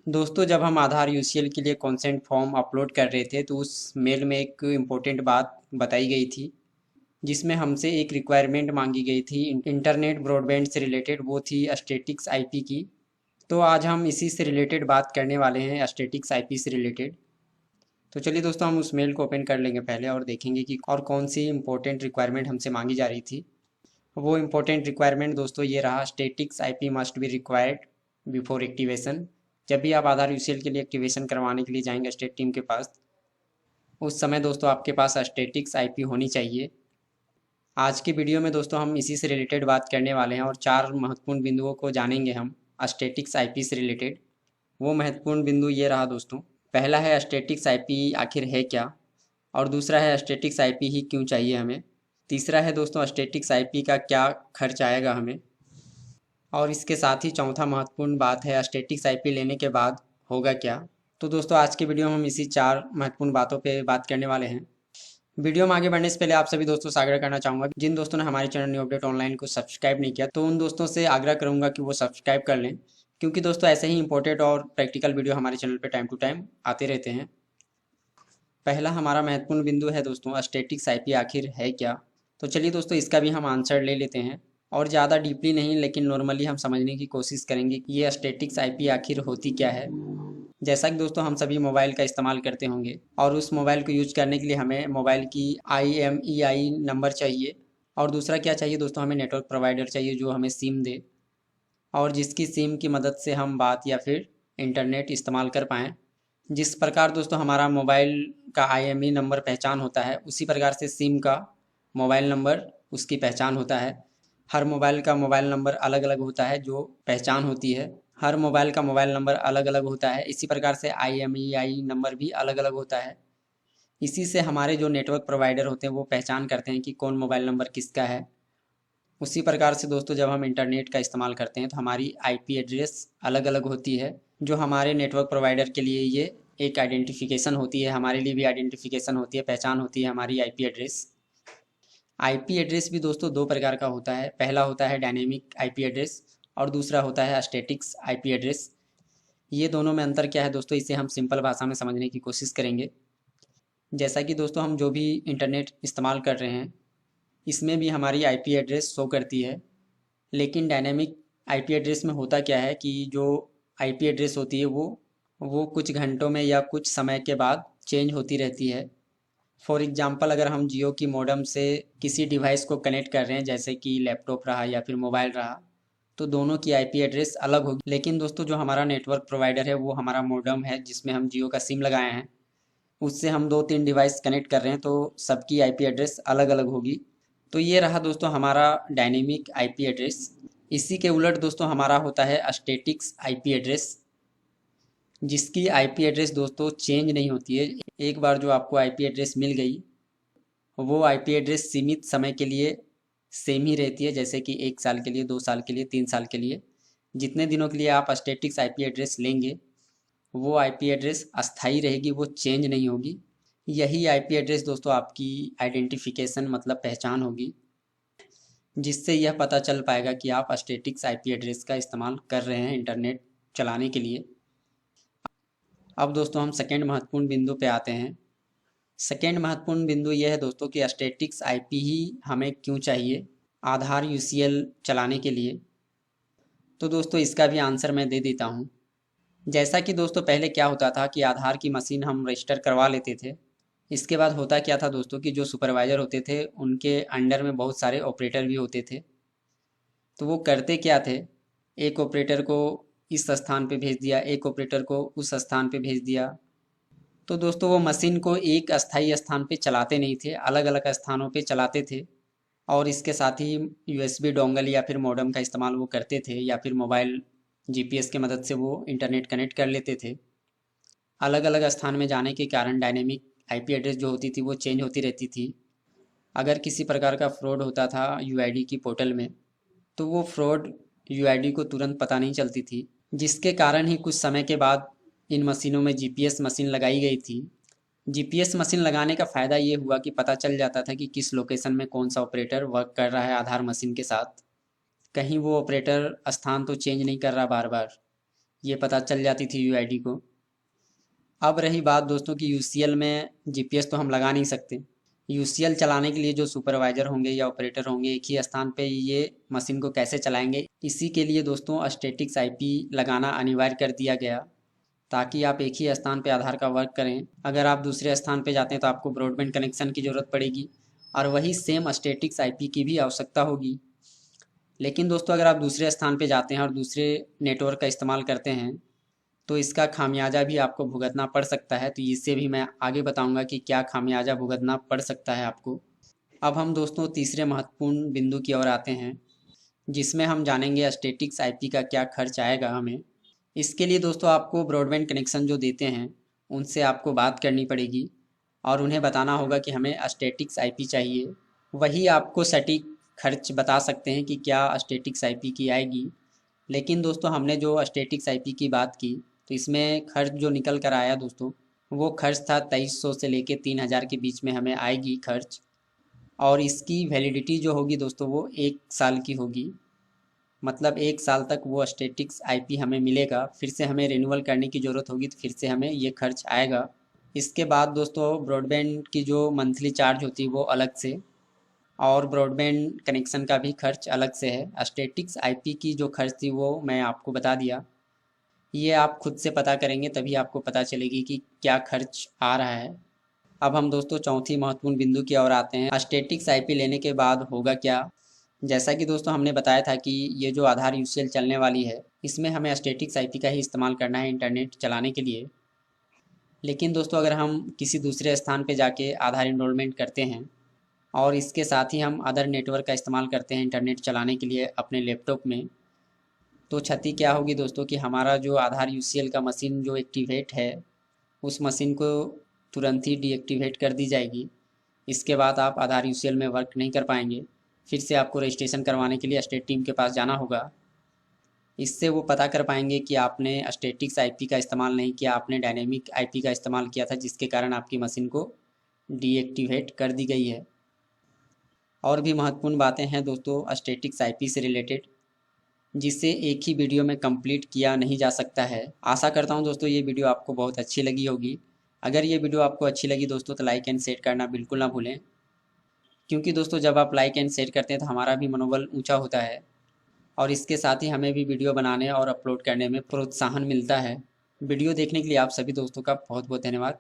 दोस्तों जब हम आधार यूसीएल के लिए कंसेंट फॉर्म अपलोड कर रहे थे तो उस मेल में एक इम्पोर्टेंट बात बताई गई थी जिसमें हमसे एक रिक्वायरमेंट मांगी गई थी इंटरनेट ब्रॉडबैंड से रिलेटेड। वो थी स्टैटिक्स आईपी की। तो आज हम इसी से रिलेटेड बात करने वाले हैं, स्टैटिक्स आईपी से रिलेटेड। तो चलिए दोस्तों हम उस मेल को ओपन कर लेंगे पहले और देखेंगे कि और कौन सी इंपॉर्टेंट रिक्वायरमेंट हमसे मांगी जा रही थी। वो इम्पोर्टेंट रिक्वायरमेंट दोस्तों ये रहा, statics IP must be required before activation. जब भी आप आधार यूसीएल के लिए एक्टिवेशन करवाने के लिए जाएंगे स्टेट टीम के पास, उस समय दोस्तों आपके पास स्टैटिक्स आईपी होनी चाहिए। आज की वीडियो में दोस्तों हम इसी से रिलेटेड बात करने वाले हैं और चार महत्वपूर्ण बिंदुओं को जानेंगे हम स्टैटिक्स आईपी से रिलेटेड। वो महत्वपूर्ण बिंदु ये रहा दोस्तों, पहला है स्टैटिक्स आईपी आखिर है क्या, और दूसरा है स्टैटिक्स आईपी ही क्यों चाहिए हमें, तीसरा है दोस्तों स्टैटिक्स आईपी का क्या खर्च आएगा हमें, और इसके साथ ही चौथा महत्वपूर्ण बात है स्टैटिक्स आईपी लेने के बाद होगा क्या। तो दोस्तों आज के वीडियो में हम इसी चार महत्वपूर्ण बातों पे बात करने वाले हैं। वीडियो में आगे बढ़ने से पहले आप सभी दोस्तों से आग्रह करना चाहूँगा, जिन दोस्तों ने हमारे चैनल न्यू अपडेट ऑनलाइन को सब्सक्राइब नहीं किया तो उन दोस्तों से आग्रह करूँगा कि वो सब्सक्राइब कर लें, क्योंकि दोस्तों ऐसे ही इंपॉर्टेंट और प्रैक्टिकल वीडियो हमारे चैनल पर टाइम टू टाइम आते रहते हैं। पहला हमारा महत्वपूर्ण बिंदु है दोस्तों, स्टैटिक्स आईपी आखिर है क्या। तो चलिए दोस्तों इसका भी हम आंसर ले लेते हैं, और ज़्यादा डीपली नहीं लेकिन नॉर्मली हम समझने की कोशिश करेंगे कि ये स्टैटिक्स आईपी आखिर होती क्या है। जैसा कि दोस्तों हम सभी मोबाइल का इस्तेमाल करते होंगे और उस मोबाइल को यूज करने के लिए हमें मोबाइल की IMEI नंबर चाहिए, और दूसरा क्या चाहिए दोस्तों, हमें नेटवर्क प्रोवाइडर चाहिए जो हमें सिम दे और जिसकी सिम की मदद से हम बात या फिर इंटरनेट इस्तेमाल कर पाएँ। जिस प्रकार दोस्तों हमारा मोबाइल का IMEI नंबर पहचान होता है, उसी प्रकार से सिम का मोबाइल नंबर उसकी पहचान होता है। हर मोबाइल का मोबाइल नंबर अलग अलग होता है जो पहचान होती है, हर मोबाइल का मोबाइल नंबर अलग अलग होता है। इसी प्रकार से IMEI नंबर भी अलग अलग होता है। इसी से हमारे जो नेटवर्क प्रोवाइडर होते हैं वो पहचान करते हैं कि कौन मोबाइल नंबर किसका है। उसी प्रकार से दोस्तों जब हम इंटरनेट का इस्तेमाल करते हैं तो हमारी IP एड्रेस अलग अलग होती है, जो हमारे नेटवर्क प्रोवाइडर के लिए ये एक आइडेंटिफिकेशन होती है, हमारे लिए भी आइडेंटिफिकेशन होती है, पहचान होती है हमारी IP एड्रेस। IP एड्रेस भी दोस्तों दो प्रकार का होता है, पहला होता है डायनेमिक IP एड्रेस और दूसरा होता है स्टैटिक्स IP एड्रेस। ये दोनों में अंतर क्या है दोस्तों, इसे हम सिंपल भाषा में समझने की कोशिश करेंगे। जैसा कि दोस्तों हम जो भी इंटरनेट इस्तेमाल कर रहे हैं इसमें भी हमारी IP एड्रेस शो करती है, लेकिन डायनेमिक IP एड्रेस में होता क्या है कि जो IP एड्रेस होती है वो कुछ घंटों में या कुछ समय के बाद चेंज होती रहती है। फॉर एग्जांपल अगर हम जियो की मॉडेम से किसी डिवाइस को कनेक्ट कर रहे हैं, जैसे कि लैपटॉप रहा या फिर मोबाइल रहा, तो दोनों की IP एड्रेस अलग होगी। लेकिन दोस्तों जो हमारा नेटवर्क प्रोवाइडर है वो हमारा मॉडेम है जिसमें हम जियो का सिम लगाए हैं, उससे हम दो तीन डिवाइस कनेक्ट कर रहे हैं तो सबकी IP एड्रेस अलग अलग होगी। तो ये रहा दोस्तों हमारा डायनेमिक IP एड्रेस। इसी के उलट दोस्तों हमारा होता है स्टैटिक्स IP एड्रेस, जिसकी IP एड्रेस दोस्तों चेंज नहीं होती है। एक बार जो आपको IP एड्रेस मिल गई वो IP एड्रेस सीमित समय के लिए सेम ही रहती है, जैसे कि 1 साल के लिए, 2 साल के लिए, 3 साल के लिए। जितने दिनों के लिए आप स्टैटिक्स IP एड्रेस लेंगे वो IP एड्रेस अस्थाई रहेगी, वो चेंज नहीं होगी। यही IP एड्रेस दोस्तों आपकी आइडेंटिफिकेशन मतलब पहचान होगी, जिससे यह पता चल पाएगा कि आप स्टैटिक्स IP एड्रेस का इस्तेमाल कर रहे हैं इंटरनेट चलाने के लिए। अब दोस्तों हम सेकेंड महत्वपूर्ण बिंदु पे आते हैं। सेकेंड महत्वपूर्ण बिंदु यह है दोस्तों कि स्टैटिक्स IP ही हमें क्यों चाहिए आधार UCL चलाने के लिए। तो दोस्तों इसका भी आंसर मैं दे देता हूँ। जैसा कि दोस्तों पहले क्या होता था कि आधार की मशीन हम रजिस्टर करवा लेते थे, इसके बाद होता क्या था दोस्तों कि जो सुपरवाइज़र होते थे उनके अंडर में बहुत सारे ऑपरेटर भी होते थे। तो वो करते क्या थे, एक ऑपरेटर को इस स्थान पे भेज दिया, एक ऑपरेटर को उस स्थान पे भेज दिया। तो दोस्तों वो मशीन को एक अस्थाई स्थान पे चलाते नहीं थे, अलग अलग स्थानों पे चलाते थे। और इसके साथ ही USB डोंगल या फिर मॉडेम का इस्तेमाल वो करते थे, या फिर मोबाइल GPS की मदद से वो इंटरनेट कनेक्ट कर लेते थे। अलग अलग स्थान में जाने के कारण डायनेमिक IP एड्रेस जो होती थी वो चेंज होती रहती थी। अगर किसी प्रकार का फ्रॉड होता था UID की पोर्टल में, तो वो फ्रॉड UID को तुरंत पता नहीं चलती थी, जिसके कारण ही कुछ समय के बाद इन मशीनों में GPS मशीन लगाई गई थी। GPS मशीन लगाने का फ़ायदा ये हुआ कि पता चल जाता था कि किस लोकेशन में कौन सा ऑपरेटर वर्क कर रहा है आधार मशीन के साथ। कहीं वो ऑपरेटर स्थान तो चेंज नहीं कर रहा बार बार, ये पता चल जाती थी यूआईडी को। अब रही बात दोस्तों की यूसीएल में जीपीएस तो हम लगा नहीं सकते। यूसीएल चलाने के लिए जो सुपरवाइज़र होंगे या ऑपरेटर होंगे एक ही स्थान पे ये मशीन को कैसे चलाएंगे, इसी के लिए दोस्तों स्टैटिक्स आईपी लगाना अनिवार्य कर दिया गया, ताकि आप एक ही स्थान पे आधार का वर्क करें। अगर आप दूसरे स्थान पे जाते हैं तो आपको ब्रॉडबैंड कनेक्शन की ज़रूरत पड़ेगी और वही सेम स्टैटिक्स आईपी की भी आवश्यकता होगी। लेकिन दोस्तों अगर आप दूसरे स्थान पे जाते हैं और दूसरे नेटवर्क का इस्तेमाल करते हैं तो इसका खामियाजा भी आपको भुगतना पड़ सकता है। तो इससे भी मैं आगे बताऊंगा कि क्या खामियाजा भुगतना पड़ सकता है आपको। अब हम दोस्तों तीसरे महत्वपूर्ण बिंदु की ओर आते हैं, जिसमें हम जानेंगे स्टैटिक्स आईपी का क्या खर्च आएगा हमें। इसके लिए दोस्तों आपको ब्रॉडबैंड कनेक्शन जो देते हैं उनसे आपको बात करनी पड़ेगी और उन्हें बताना होगा कि हमें स्टैटिक्स आईपी चाहिए। वही आपको सटीक खर्च बता सकते हैं कि क्या स्टैटिक्स आईपी की आएगी। लेकिन दोस्तों हमने जो स्टैटिक्स आईपी की बात की तो इसमें खर्च जो निकल कर आया दोस्तों, वो खर्च था 2300 से लेके 3000 के बीच में हमें आएगी खर्च। और इसकी वैलिडिटी जो होगी दोस्तों वो 1 साल की होगी। मतलब 1 साल तक वो स्टैटिक्स आईपी हमें मिलेगा, फिर से हमें रिन्यूअल करने की ज़रूरत होगी तो फिर से हमें ये खर्च आएगा। इसके बाद दोस्तों ब्रॉडबैंड की जो मंथली चार्ज होती है वो अलग से, और ब्रॉडबैंड कनेक्शन का भी खर्च अलग से है। स्टैटिक्स आईपी की जो खर्च थी वो मैं आपको बता दिया। ये आप खुद से पता करेंगे तभी आपको पता चलेगी कि क्या खर्च आ रहा है। अब हम दोस्तों चौथी महत्वपूर्ण बिंदु की ओर आते हैं। स्टैटिक्स आईपी लेने के बाद होगा क्या। जैसा कि दोस्तों हमने बताया था कि ये जो आधार यूसीएल चलने वाली है इसमें हमें स्टैटिक्स आईपी का ही इस्तेमाल करना है इंटरनेट चलाने के लिए। लेकिन दोस्तों अगर हम किसी दूसरे स्थान पे जाके आधार इनरोलमेंट करते हैं और इसके साथ ही हम अदर नेटवर्क का इस्तेमाल करते हैं इंटरनेट चलाने के लिए अपने लैपटॉप में, तो क्षति क्या होगी दोस्तों कि हमारा जो आधार यूसीएल का मशीन जो एक्टिवेट है उस मशीन को तुरंत ही डीएक्टिवेट कर दी जाएगी। इसके बाद आप आधार यूसीएल में वर्क नहीं कर पाएंगे, फिर से आपको रजिस्ट्रेशन करवाने के लिए स्टेट टीम के पास जाना होगा। इससे वो पता कर पाएंगे कि आपने स्टैटिक्स आईपी का इस्तेमाल नहीं किया, आपने डायनेमिक आईपी का इस्तेमाल किया था, जिसके कारण आपकी मशीन को डीएक्टिवेट कर दी गई है। और भी महत्वपूर्ण बातें हैं दोस्तों स्टैटिक्स आईपी से रिलेटेड, जिसे एक ही वीडियो में कंप्लीट किया नहीं जा सकता है। आशा करता हूं दोस्तों ये वीडियो आपको बहुत अच्छी लगी होगी। अगर ये वीडियो आपको अच्छी लगी दोस्तों तो लाइक एंड शेयर करना बिल्कुल ना भूलें, क्योंकि दोस्तों जब आप लाइक एंड शेयर करते हैं तो हमारा भी मनोबल ऊंचा होता है और इसके साथ ही हमें भी वीडियो बनाने और अपलोड करने में प्रोत्साहन मिलता है। वीडियो देखने के लिए आप सभी दोस्तों का बहुत बहुत धन्यवाद।